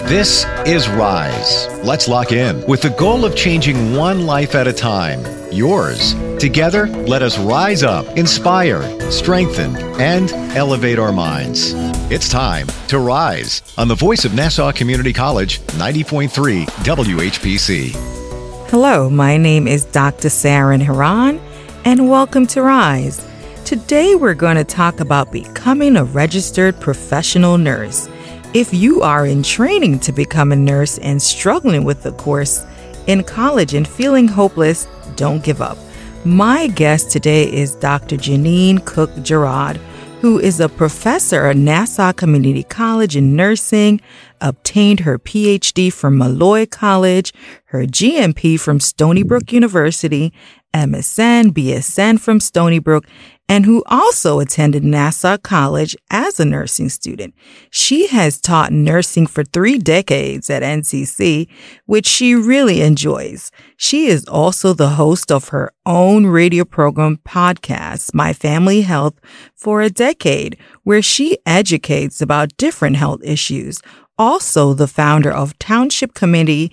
This is Rise. Let's lock in with the goal of changing one life at a time. Yours. Together, let us rise up, inspire, strengthen, and elevate our minds. It's time to rise on the voice of Nassau Community College, 90.3 WHPC. Hello, my name is Dr. Saran Heron, and welcome to Rise. Today, we're going to talk about becoming a registered professional nurse. If you are in training to become a nurse and struggling with the course in college and feeling hopeless, don't give up. My guest today is Dr. Jeanine Cook Gerard, who is a professor at Nassau Community College in nursing, obtained her PhD from Malloy College, her GMP from Stony Brook University, MSN, BSN from Stony Brook, and who also attended Nassau College as a nursing student. She has taught nursing for 3 decades at NCC, which she really enjoys. She is also the host of her own radio program podcast, My Family Health, for a decade, where she educates about different health issues. Also the founder of Township Committee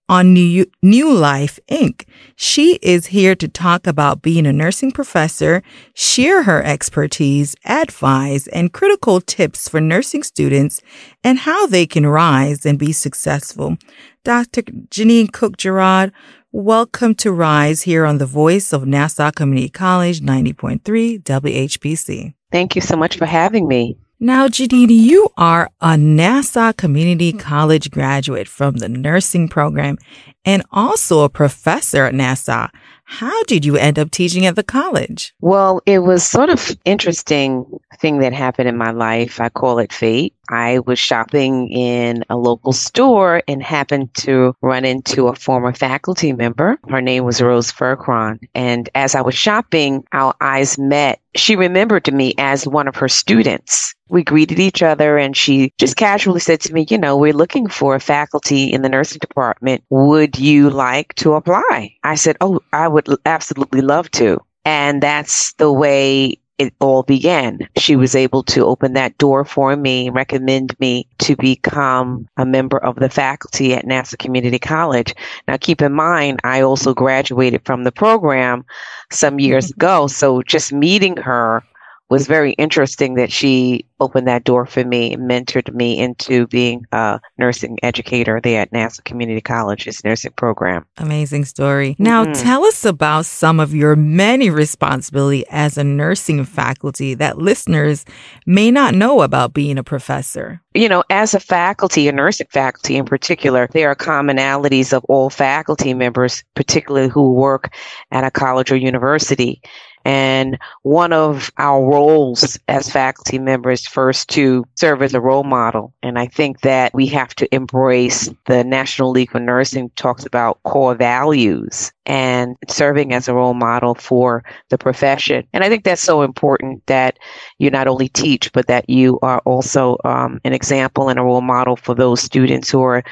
on New Life, Inc. She is here to talk about being a nursing professor, share her expertise, advice, and critical tips for nursing students and how they can rise and be successful. Dr. Jeanine Cook Gerard, welcome to Rise here on the voice of Nassau Community College, 90.3 WHPC. Thank you so much for having me. Now, Jeanine, you are a Nassau Community College graduate from the nursing program and also a professor at Nassau. How did you end up teaching at the college? Well, it was sort of interesting thing that happened in my life. I call it fate. I was shopping in a local store and happened to run into a former faculty member. Her name was Rose Furcron. And as I was shopping, our eyes met. She remembered me as one of her students. We greeted each other and she just casually said to me, we're looking for a faculty in the nursing department. Would you like to apply? I said, oh, I would absolutely love to. And that's the way it all began. She was able to open that door for me, recommend me to become a member of the faculty at Nassau Community College. Now, keep in mind, I also graduated from the program some years ago. So just meeting her was very interesting that she opened that door for me and mentored me into being a nursing educator there at Nassau Community College's nursing program. Amazing story. Now, tell us about some of your many responsibilities as a nursing faculty that listeners may not know about being a professor. As a faculty, a nursing faculty in particular, there are commonalities of all faculty members, particularly who work at a college or university. And one of our roles as faculty members first to serve as a role model. And I think that we have to embrace the National League for Nursing talks about core values and serving as a role model for the profession. And I think that's so important that you not only teach, but that you are also an example and a role model for those students who are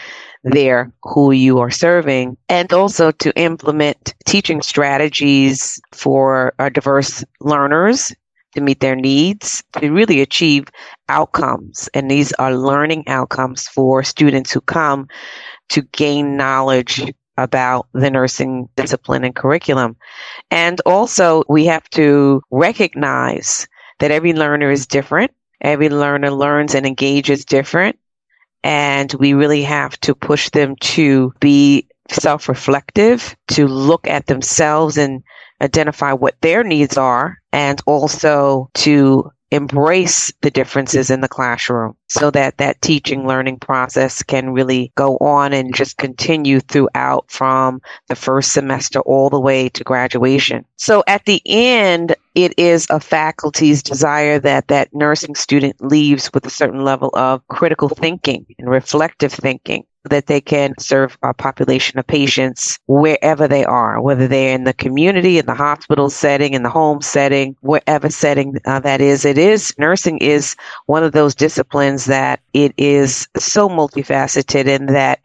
there who you are serving, and also to implement teaching strategies for our diverse learners to meet their needs, to really achieve outcomes. And these are learning outcomes for students who come to gain knowledge about the nursing discipline and curriculum. And also, we have to recognize that every learner is different. Every learner learns and engages different. And we really have to push them to be self-reflective, to look at themselves and identify what their needs are, and also to embrace the differences in the classroom so that that teaching learning process can really go on and just continue throughout from the first semester all the way to graduation. So at the end, it is a faculty's desire that that nursing student leaves with a certain level of critical thinking and reflective thinking, that they can serve a population of patients wherever they are, whether they're in the community, in the hospital setting, in the home setting, wherever setting that is. Nursing is one of those disciplines that it is so multifaceted in that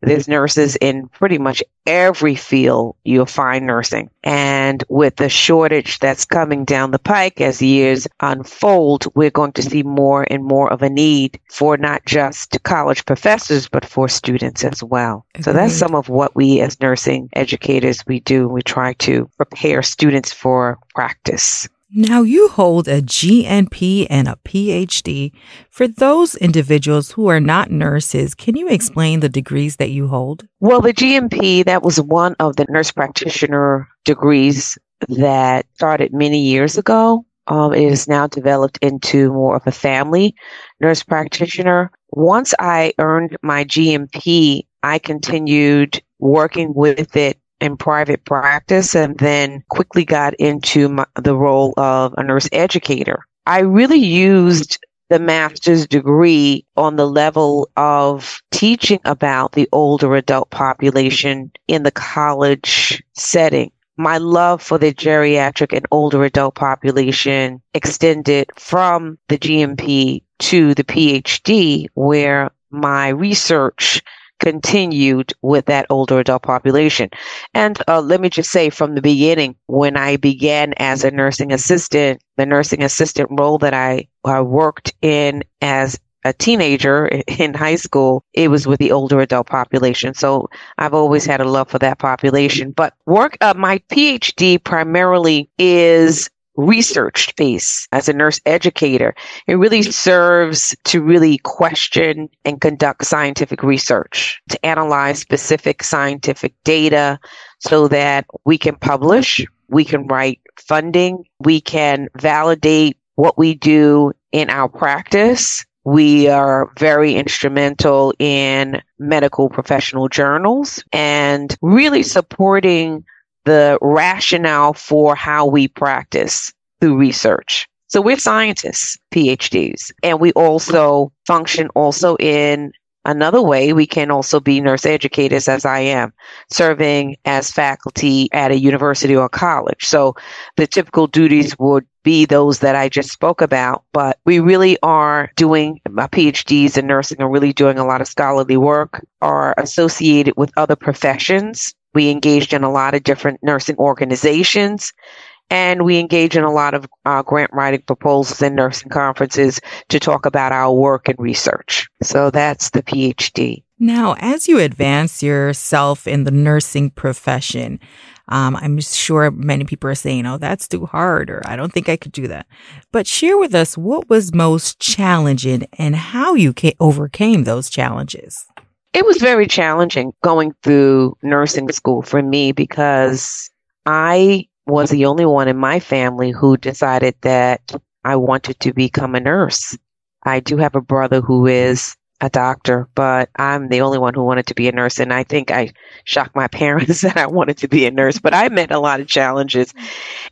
There's nurses in pretty much every field you'll find nursing. And with the shortage that's coming down the pike as years unfold, we're going to see more and more of a need for not just college professors, but for students as well. Agreed. So that's some of what we as nursing educators, we do. We try to prepare students for practice. Now, you hold a GNP and a PhD. For those individuals who are not nurses, can you explain the degrees that you hold? Well, the GNP, that was one of the nurse practitioner degrees that started many years ago. It is now developed into more of a family nurse practitioner. Once I earned my GNP, I continued working with it in private practice and then quickly got into the role of a nurse educator. I really used the master's degree on the level of teaching about the older adult population in the college setting. My love for the geriatric and older adult population extended from the GNP to the PhD, where my research continued with that older adult population. And let me just say from the beginning, when I began as a nursing assistant, the nursing assistant role that I worked in as a teenager in high school, it was with the older adult population. So I've always had a love for that population. But my PhD primarily is research based as a nurse educator. It really serves to really question and conduct scientific research, to analyze specific scientific data so that we can publish, we can write funding, we can validate what we do in our practice. We are very instrumental in medical professional journals and really supporting the rationale for how we practice through research. So we're scientists, PhDs, and we also function also in another way. We can also be nurse educators, as I am, serving as faculty at a university or college. So the typical duties would be those that I just spoke about, but we really are doing my PhDs in nursing are really doing a lot of scholarly work, are associated with other professions. We engaged in a lot of different nursing organizations, and we engage in a lot of grant writing proposals and nursing conferences to talk about our work and research. So that's the PhD. Now, as you advance yourself in the nursing profession, I'm sure many people are saying, oh, that's too hard, or I don't think I could do that. But share with us what was most challenging and how you overcame those challenges. It was very challenging going through nursing school for me because I was the only one in my family who decided that I wanted to become a nurse. I do have a brother who is a doctor, but I'm the only one who wanted to be a nurse. And I think I shocked my parents that I wanted to be a nurse, but I met a lot of challenges.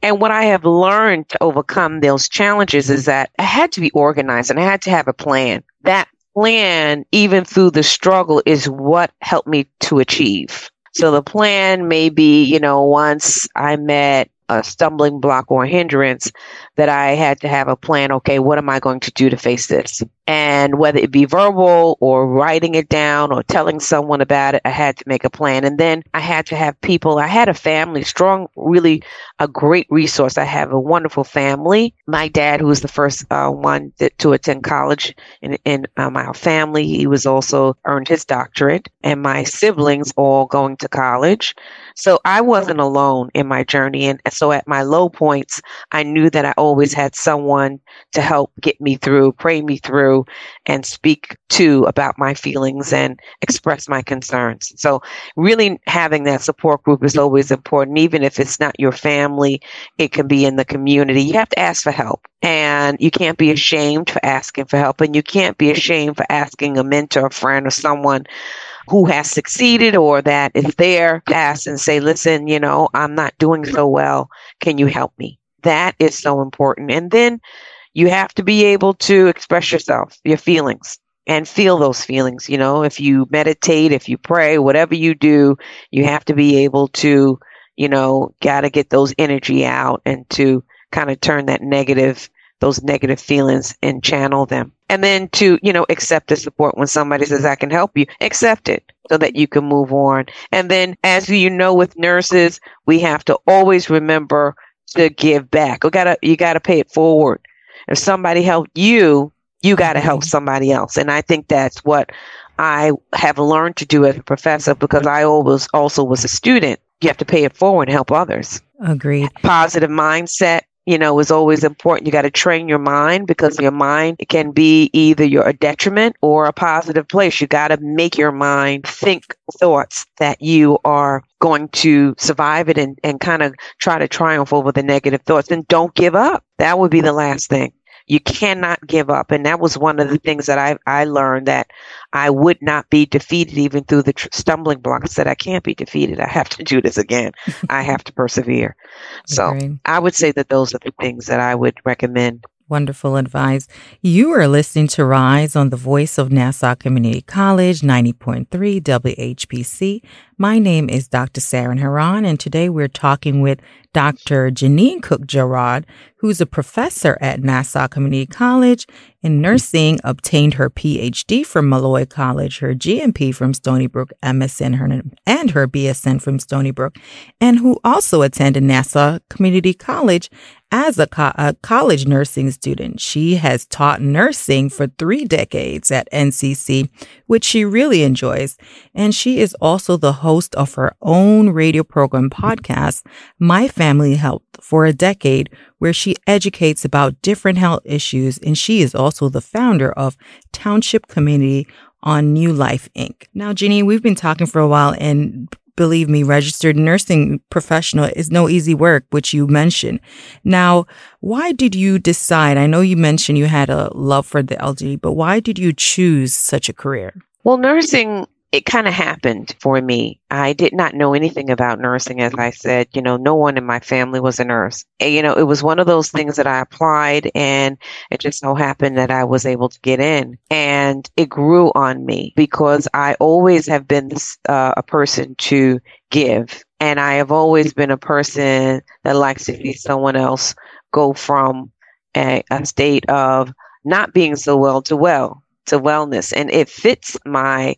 And what I have learned to overcome those challenges is that I had to be organized and I had to have a plan. That plan, even through the struggle, is what helped me to achieve. So the plan may be, once I met a stumbling block or a hindrance, that I had to have a plan. Okay, what am I going to do to face this? And whether it be verbal or writing it down or telling someone about it, I had to make a plan. And then I had to have people. I had a family, strong, really a great resource. I have a wonderful family. My dad, who was the first one to attend college in my family, he was also earned his doctorate, and my siblings all going to college. So I wasn't alone in my journey. And so at my low points, I knew that I always had someone to help get me through, pray me through, and speak to about my feelings and express my concerns. So really having that support group is always important. Even if it's not your family, it can be in the community. You have to ask for help, and you can't be ashamed for asking for help, and you can't be ashamed for asking a mentor, a friend, or someone who has succeeded or that is there to ask and say, listen, I'm not doing so well. Can you help me? That is so important. And then you have to be able to express yourself, your feelings, and feel those feelings. If you meditate, if you pray, whatever you do, you have to be able to, got to get those energy out and to kind of turn those negative feelings and channel them. And then to, accept the support when somebody says, I can help you, accept it. so that you can move on. And then, as you know, with nurses, we have to always remember to give back. You gotta pay it forward. If somebody helped you, you gotta help somebody else. And I think that's what I have learned to do as a professor, because I always also was a student. You have to pay it forward and help others. Agreed. Positive mindset, is always important. You got to train your mind, because your mind can be either a detriment or a positive place. You got to make your mind think thoughts that you are going to survive it and kind of try to triumph over the negative thoughts. And don't give up. That would be the last thing. You cannot give up. And that was one of the things that I learned, that I would not be defeated even through the stumbling blocks. That I can't be defeated. I have to do this again. I have to persevere. So I would say that those are the things that I would recommend. Wonderful advice. You are listening to Rise on the Voice of Nassau Community College, 90.3 WHPC. My name is Dr. Saran Heron, and today we're talking with Dr. Jeanine Cook Gerard, who's a professor at Nassau Community College in nursing, obtained her PhD from Malloy College, her GMP from Stony Brook, MSN, and her BSN from Stony Brook, and who also attended Nassau Community College as a college nursing student. She has taught nursing for 3 decades at NCC, which she really enjoys. And she is also the host of her own radio program podcast, My Family Health, for a decade, where she educates about different health issues. And she is also the founder of Township Committee on New Life, Inc. Now, Jeanine, we've been talking for a while, and believe me, registered nursing professional is no easy work, which you mentioned. Now, why did you decide? I know you mentioned you had a love for the elderly, but why did you choose such a career? Well, nursing, it kind of happened for me. I did not know anything about nursing. As I said, no one in my family was a nurse. And, it was one of those things that I applied, and it just so happened that I was able to get in, and it grew on me because I always have been a person to give. And I have always been a person that likes to see someone else go from a state of not being so well to wellness. And it fits my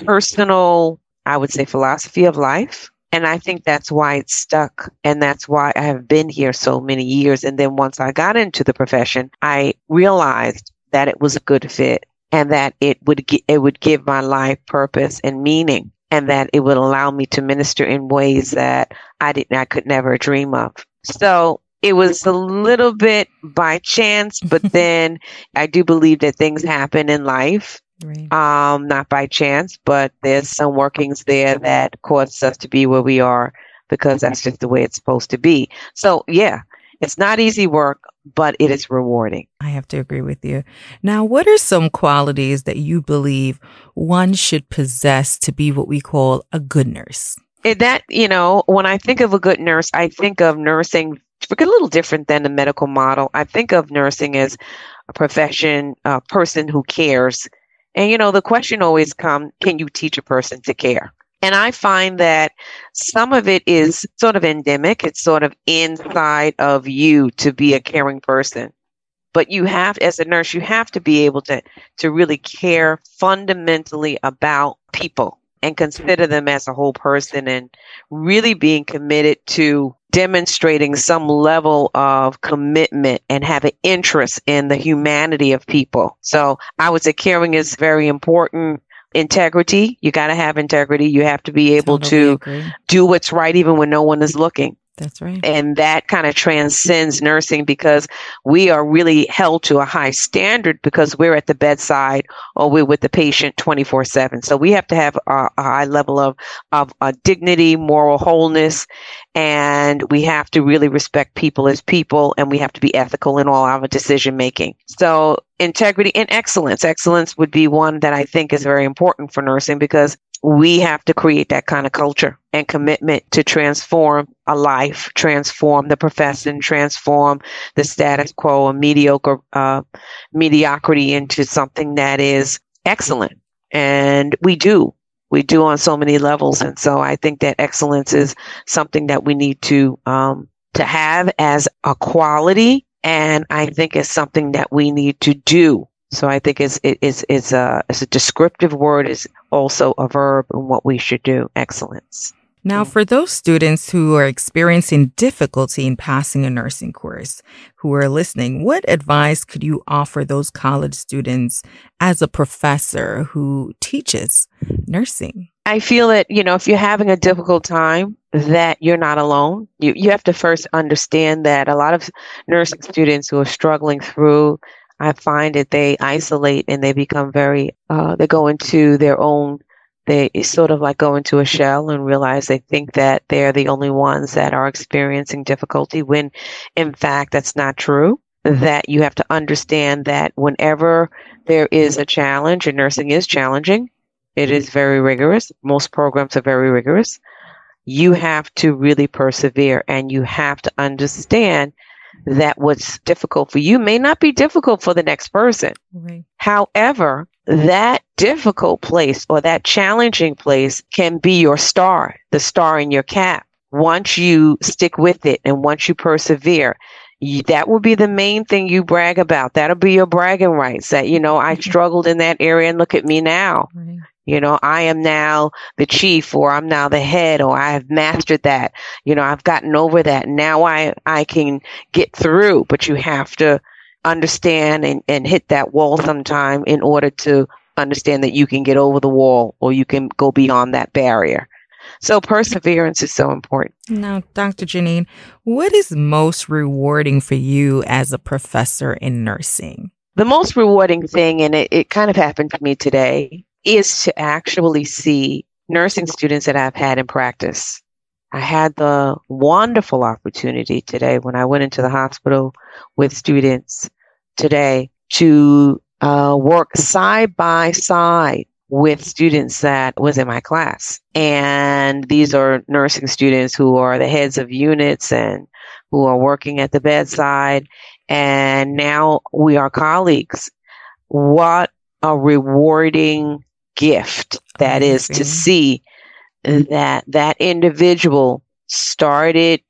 personal, I would say, philosophy of life. And I think that's why it's stuck. And that's why I have been here so many years. And then once I got into the profession, I realized that it was a good fit, and that it would give my life purpose and meaning, and that it would allow me to minister in ways that I could never dream of. So it was a little bit by chance, but then I do believe that things happen in life. Right. Not by chance, but there's some workings there that caused us to be where we are, because that's just the way it's supposed to be. So yeah, it's not easy work, but it is rewarding. I have to agree with you. Now, what are some qualities that you believe one should possess to be what we call a good nurse? When I think of a good nurse, I think of nursing a little different than the medical model. I think of nursing as a profession, a person who cares. And, the question always comes, can you teach a person to care? And I find that some of it is sort of endemic. It's sort of inside of you to be a caring person. But as a nurse, you have to be able to really care fundamentally about people and consider them as a whole person, and really being committed to demonstrating some level of commitment and have an interest in the humanity of people. So I would say caring is very important. Integrity, you got to have integrity. You have to be able to do what's right even when no one is looking. That's right. And that kind of transcends nursing, because we are really held to a high standard because we're at the bedside or we're with the patient 24/7. So we have to have a high level of dignity, moral wholeness, and we have to really respect people as people, and we have to be ethical in all our decision making. So integrity and excellence. Excellence would be one that I think is very important for nursing, because we have to create that kind of culture and commitment to transform a life, transform the profession, transform the status quo of mediocrity into something that is excellent. And we do on so many levels. And so I think that excellence is something that we need to have as a quality. And I think it's something that we need to do So I think it's a descriptive word, is also a verb in what we should do. Excellence. Now, for those students who are experiencing difficulty in passing a nursing course, who are listening, what advice could you offer those college students as a professor who teaches nursing? I feel that, if you're having a difficult time, that you're not alone. You have to first understand that a lot of nursing students who are struggling through, I find that they isolate and they become they go into their own. They sort of like go into a shell and realize they think that they're the only ones that are experiencing difficulty, when in fact that's not true. That you have to understand that whenever there is a challenge, and nursing is challenging, it is very rigorous. Most programs are very rigorous. You have to really persevere, and you have to understand that what's difficult for you may not be difficult for the next person. Right. However, that difficult place or that challenging place can be your star, the star in your cap. Once you stick with it and once you persevere, that will be the main thing you brag about. That'll be your bragging rights, that, I struggled in that area and look at me now. Right. I am now the chief, or I'm now the head, or I have mastered that. I've gotten over that. Now I can get through, but you have to understand and hit that wall sometime in order to understand that you can get over the wall, or you can go beyond that barrier. So perseverance is so important. Now, Dr. Jeanine, what is most rewarding for you as a professor in nursing? The most rewarding thing, and it kind of happened to me today, is to actually see nursing students that I've had in practice. I had the wonderful opportunity today when I went into the hospital with students today to work side by side with students that was in my class. And these are nursing students who are the heads of units and who are working at the bedside. And now we are colleagues. What a rewarding gift that is to see that individual started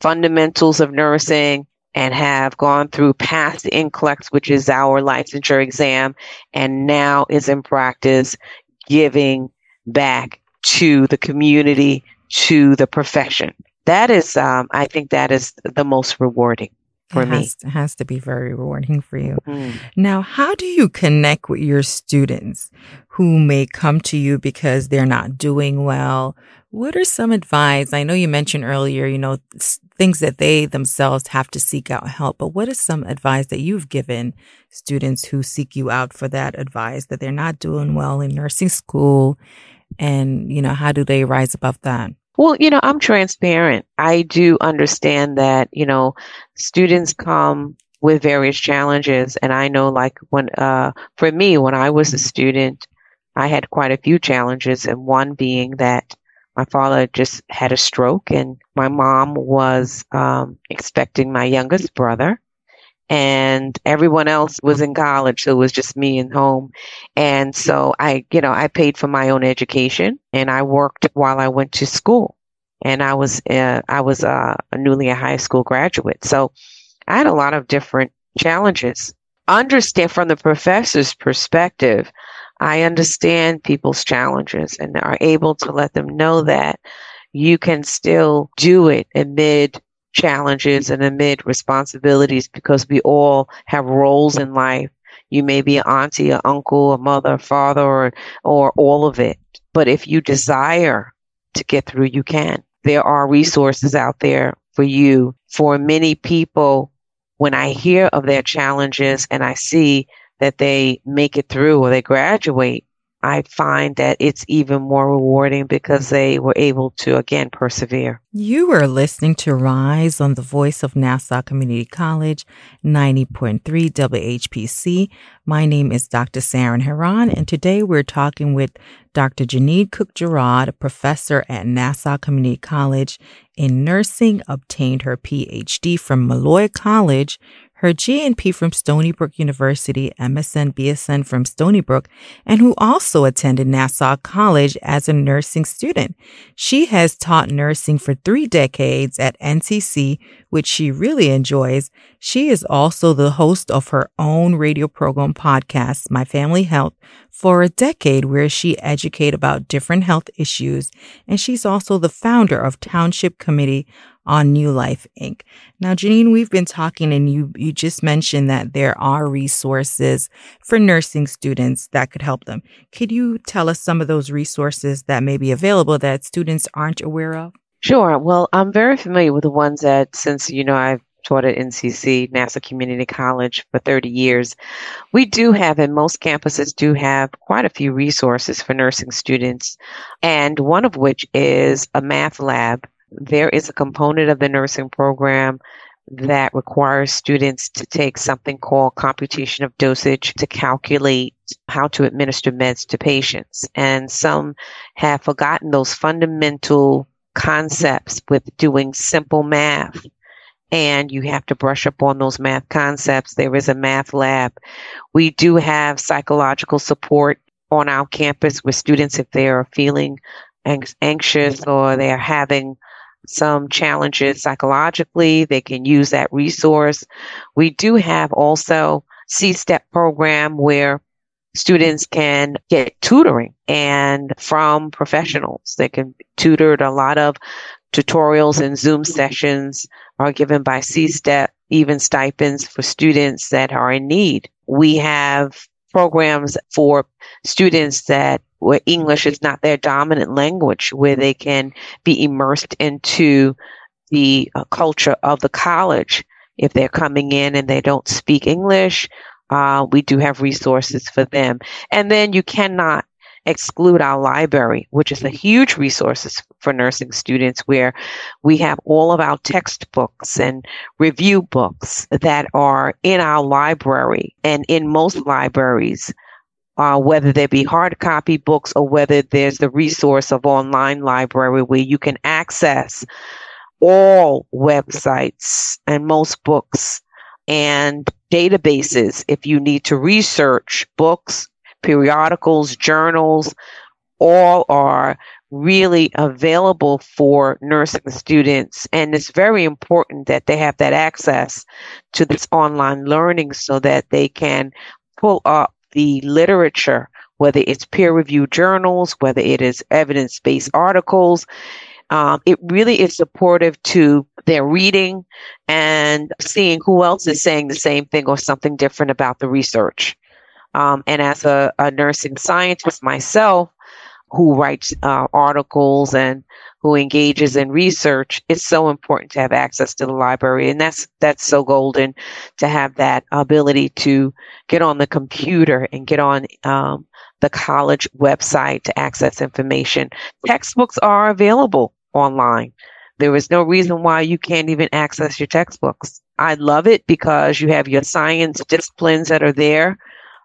fundamentals of nursing and have gone through past the NCLEX, which is our licensure exam, and now is in practice giving back to the community, to the profession. That is, I think that is the most rewarding for me. It has to be very rewarding for you. Mm. Now, how do you connect with your students who may come to you because they're not doing well? What are some advice? I know you mentioned earlier, things that they themselves have to seek out help, but what is some advice that you've given students who seek you out for that advice, that they're not doing well in nursing school? And, how do they rise above that? Well, I'm transparent. I do understand that, students come with various challenges. And I know, like, for me, when I was a student, I had quite a few challenges. And one being that my father just had a stroke, and my mom was expecting my youngest brother, and everyone else was in college. So it was just me and home. And so I paid for my own education, and I worked while I went to school. And I was newly a high school graduate. So I had a lot of different challenges. Understand from the professor's perspective, I understand people's challenges and are able to let them know that you can still do it amid challenges and amid responsibilities, because we all have roles in life. You may be an auntie, an uncle, a mother, a father, or all of it. But if you desire to get through, you can. There are resources out there for you. For many people, when I hear of their challenges and I see that they make it through or they graduate, I find that it's even more rewarding because they were able to, again, persevere. You are listening to Rise on the Voice of Nassau Community College, 90.3 WHPC. My name is Dr. Saran Heron, and today we're talking with Dr. Jeanine Cook Gerard, a professor at Nassau Community College in nursing, obtained her PhD from Malloy College, her GNP from Stony Brook University, MSN, BSN from Stony Brook, and who also attended Nassau College as a nursing student. She has taught nursing for 3 decades at NCC, which she really enjoys. She is also the host of her own radio program podcast, My Family Health, for a decade, where she educates about different health issues. And she's also the founder of Township Committee on New Life, Inc. Now, Jeanine, we've been talking, and you just mentioned that there are resources for nursing students that could help them. Could you tell us some of those resources that may be available that students aren't aware of? Sure. Well, I'm very familiar with the ones that, since, I've taught at NCC, Nassau Community College, for 30 years. We do have, and most campuses do have, quite a few resources for nursing students, and one of which is a math lab. There is a component of the nursing program that requires students to take something called computation of dosage to calculate how to administer meds to patients. And some have forgotten those fundamental concepts with doing simple math. And you have to brush up on those math concepts. There is a math lab. We do have psychological support on our campus with students if they are feeling anxious or they are having some challenges psychologically. They can use that resource. We do have also C-STEP program where students can get tutoring and from professionals. They can be tutored. A lot of tutorials and Zoom sessions are given by C-STEP, even stipends for students that are in need. We have programs for students where English is not their dominant language, where they can be immersed into the culture of the college. If they're coming in and they don't speak English, we do have resources for them. And then you cannot exclude our library, which is a huge resource for nursing students, where we have all of our textbooks and review books that are in our library. And in most libraries, whether they be hard copy books or whether there's the resource of online library where you can access all websites and most books and databases if you need to research books, periodicals, journals, all are really available for nursing students. And it's very important that they have that access to this online learning so that they can pull up the literature, whether it's peer-reviewed journals, whether it is evidence-based articles. It really is supportive to their reading and seeing who else is saying the same thing or something different about the research. And as a nursing scientist myself, who writes articles and who engages in research, it's so important to have access to the library. And that's so golden to have that ability to get on the computer and get on the college website to access information. Textbooks are available online. There is no reason why you can't even access your textbooks. I love it because you have your science disciplines that are there.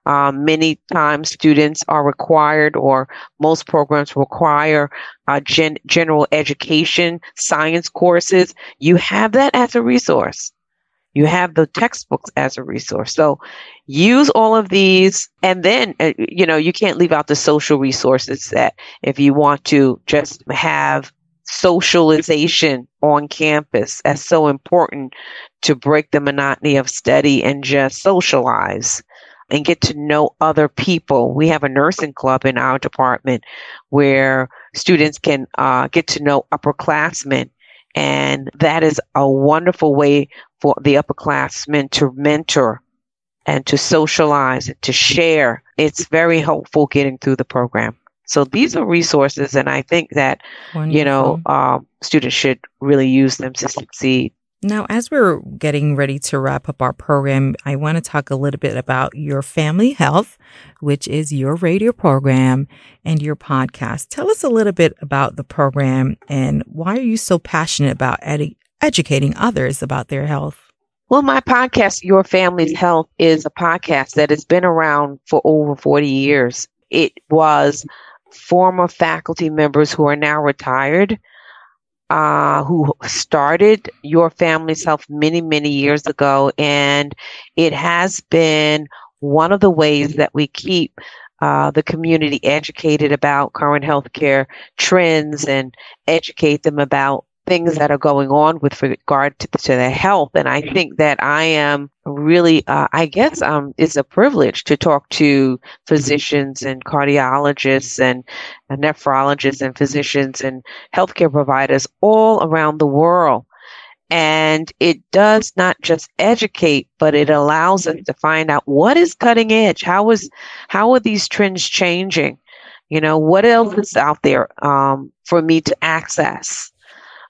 Many times students are required, or most programs require general education science courses. You have that as a resource. You have the textbooks as a resource. So use all of these. And then, you can't leave out the social resources that if you want to just have socialization on campus, that's so important to break the monotony of study and just socialize and get to know other people. We have a nursing club in our department where students can get to know upperclassmen. And that is a wonderful way for the upperclassmen to mentor and to socialize and to share. It's very helpful getting through the program. So these are resources, and I think that, students should really use them to succeed. Now, as we're getting ready to wrap up our program, I want to talk a little bit about Your Family Health, which is your radio program and your podcast. Tell us a little bit about the program and why are you so passionate about educating others about their health? Well, my podcast, Your Family's Health, is a podcast that has been around for over 40 years. It was former faculty members who are now retired who started Your Family's Health many, many years ago. And it has been one of the ways that we keep the community educated about current healthcare trends and educate them about things that are going on with regard to their health. And I think that I am really, it's a privilege to talk to physicians and cardiologists and nephrologists and physicians and healthcare providers all around the world. And it does not just educate, but it allows us to find out what is cutting edge. How are these trends changing? What else is out there for me to access?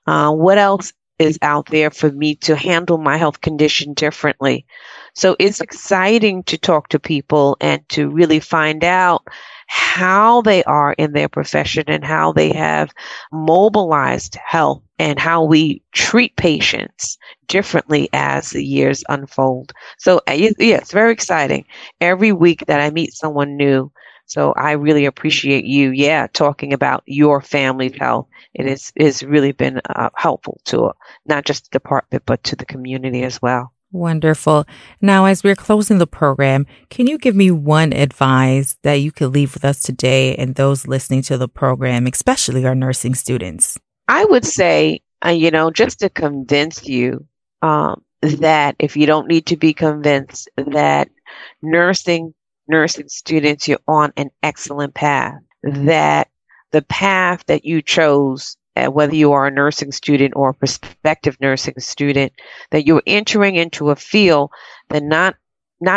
What else is out there for me to handle my health condition differently? So it's exciting to talk to people and to really find out how they are in their profession and how they have mobilized health and how we treat patients differently as the years unfold. So it's very exciting every week that I meet someone new. So I really appreciate you, talking about your family's health. It has really been helpful to not just the department, but to the community as well. Wonderful. Now, as we're closing the program, can you give me one advice that you could leave with us today and those listening to the program, especially our nursing students? I would say, just to convince you that if you don't need to be convinced that nursing students, you're on an excellent path, that the path that you chose, whether you are a nursing student or a prospective nursing student, that you're entering into a field that not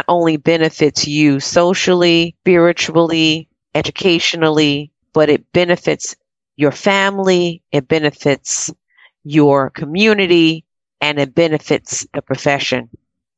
only benefits you socially, spiritually, educationally, but it benefits your family, it benefits your community, and it benefits the profession.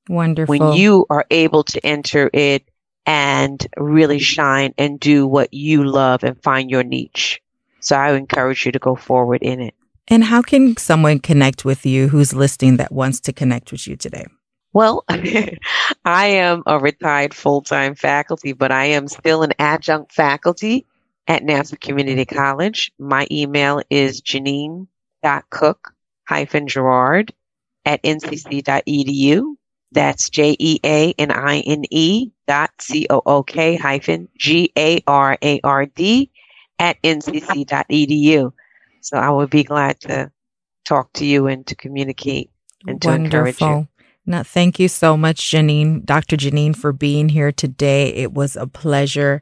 Wonderful. When you are able to enter it and really shine and do what you love and find your niche. So I would encourage you to go forward in it. And how can someone connect with you who's listening that wants to connect with you today? Well, I am a retired full-time faculty, but I am still an adjunct faculty at Nassau Community College. My email is Jeanine.Cook-Gerard at ncc.edu. That's JEANINE.COOK-GARARD at ncc.edu. So I would be glad to talk to you and to communicate and to encourage you. Now, thank you so much, Jeanine, Dr. Jeanine, for being here today. It was a pleasure.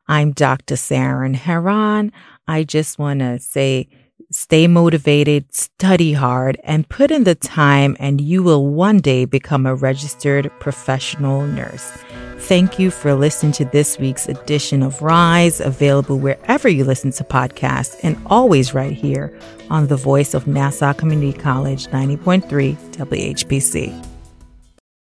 I'm Dr. Saran Heron. I just want to say, stay motivated, study hard, and put in the time, and you will one day become a registered professional nurse. Thank you for listening to this week's edition of Rise, available wherever you listen to podcasts and always right here on the voice of Nassau Community College, 90.3 WHPC.